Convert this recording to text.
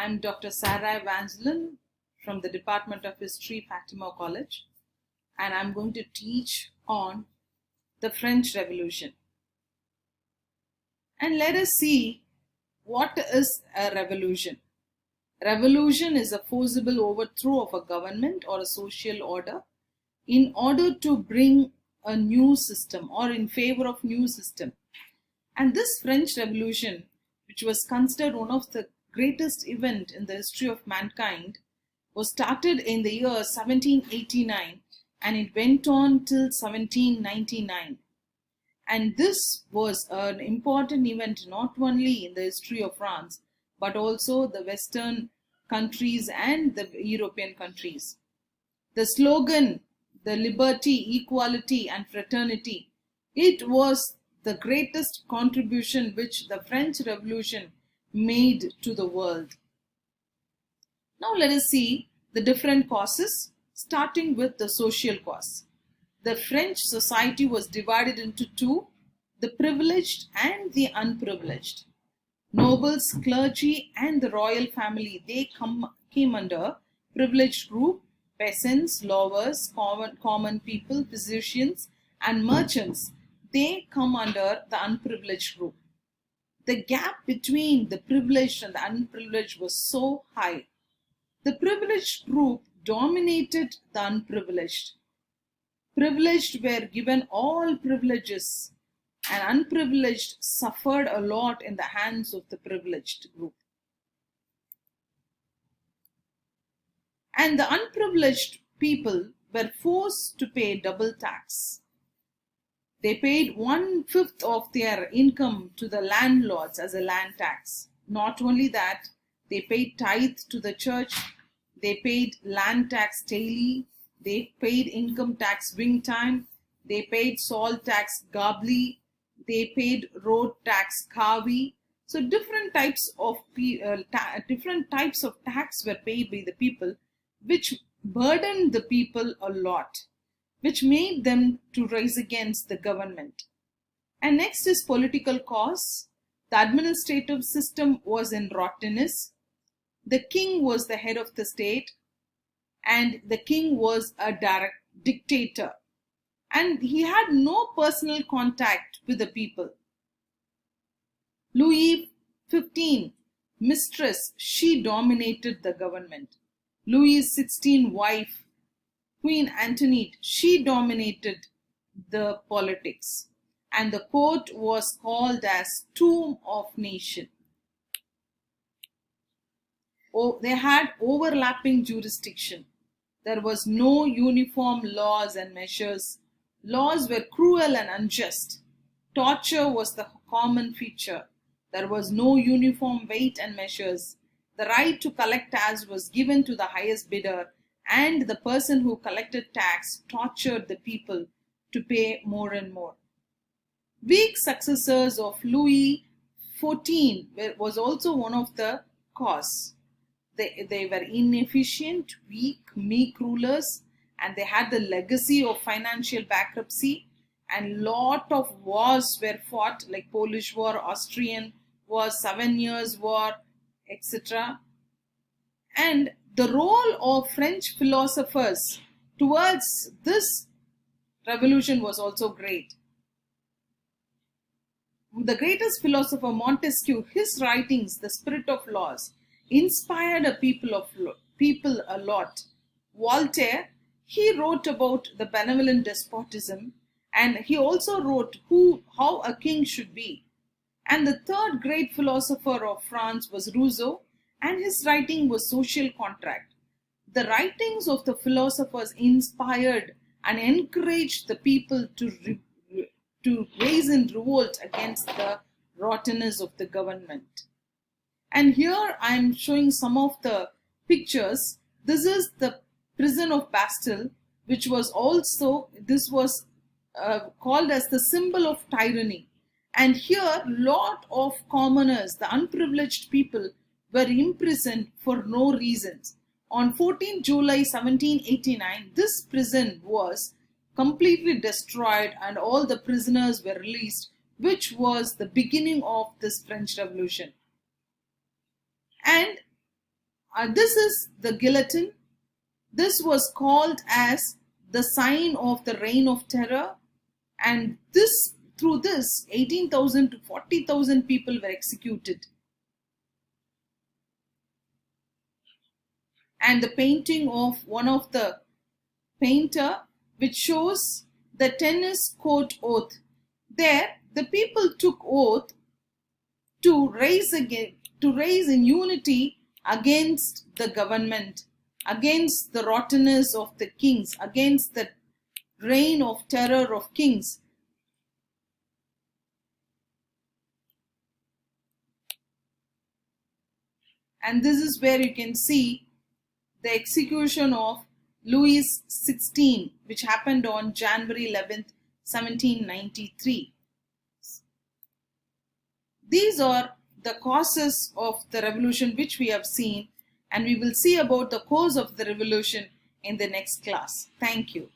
I'm Dr. Sarah Evangeline from the Department of History, Fatima College, and I'm going to teach on the French Revolution. And let us see what is a revolution. Revolution is a forcible overthrow of a government or a social order in order to bring a new system or in favor of new system. And this French Revolution, which was considered one of the greatest event in the history of mankind, was started in the year 1789 and it went on till 1799. And this was an important event not only in the history of France, but also the Western countries and the European countries. The slogan, the liberty, equality and fraternity, it was the greatest contribution which the French Revolution made to the world. Now let us see the different causes, starting with the social cause. The French society was divided into two, the privileged and the unprivileged. Nobles, clergy and the royal family, they came under privileged group. Peasants, lawyers, common people, physicians and merchants, they come under the unprivileged group. The gap between the privileged and the unprivileged was so high. The privileged group dominated the unprivileged. Privileged were given all privileges and unprivileged suffered a lot in the hands of the privileged group. And the unprivileged people were forced to pay double tax. They paid 1/5 of their income to the landlords as a land tax. Not only that, they paid tithe to the church, they paid land tax daily, they paid income tax wing time, they paid salt tax gabli, they paid road tax kavi. So different types of tax were paid by the people, which burdened the people a lot, which made them to rise against the government. And next is political cause. The administrative system was in rottenness. The king was the head of the state and the king was a direct dictator. And he had no personal contact with the people. Louis XV, mistress, she dominated the government. Louis XVI wife, Queen Antoinette, she dominated the politics. And the court was called as Tomb of Nation. They had overlapping jurisdiction. There was no uniform laws and measures. Laws were cruel and unjust. Torture was the common feature. There was no uniform weight and measures. The right to collect tax was given to the highest bidder, and the person who collected tax tortured the people to pay more and more. Weak successors of Louis XIV was also one of the cause. They were inefficient, weak, meek rulers, and they had the legacy of financial bankruptcy, and lot of wars were fought, like Polish War, Austrian War, 7 Years' War, etc. And the role of French philosophers towards this revolution was also great. The greatest philosopher Montesquieu, his writings, The Spirit of Laws, inspired a people a lot. Voltaire, he wrote about the benevolent despotism, and he also wrote how a king should be. And the third great philosopher of France was Rousseau, and his writing was Social Contract. The writings of the philosophers inspired and encouraged the people to raise in revolt against the rottenness of the government. And here I am showing some of the pictures. This is the prison of Bastille, which was also, this was called as the symbol of tyranny. And here lot of commoners, the unprivileged people, were imprisoned for no reasons. On 14 July 1789, this prison was completely destroyed and all the prisoners were released, which was the beginning of this French Revolution. And This is the guillotine. This was called as the sign of the reign of terror, and through this 18,000 to 40,000 people were executed. And the painting of one of the painter, which shows the tennis court oath. There the people took oath to raise in unity against the government, against the rottenness of the kings, against the reign of terror of kings. And this is where you can see the execution of Louis XVI, which happened on January 11th, 1793. These are the causes of the revolution which we have seen, and we will see about the cause of the revolution in the next class. Thank you.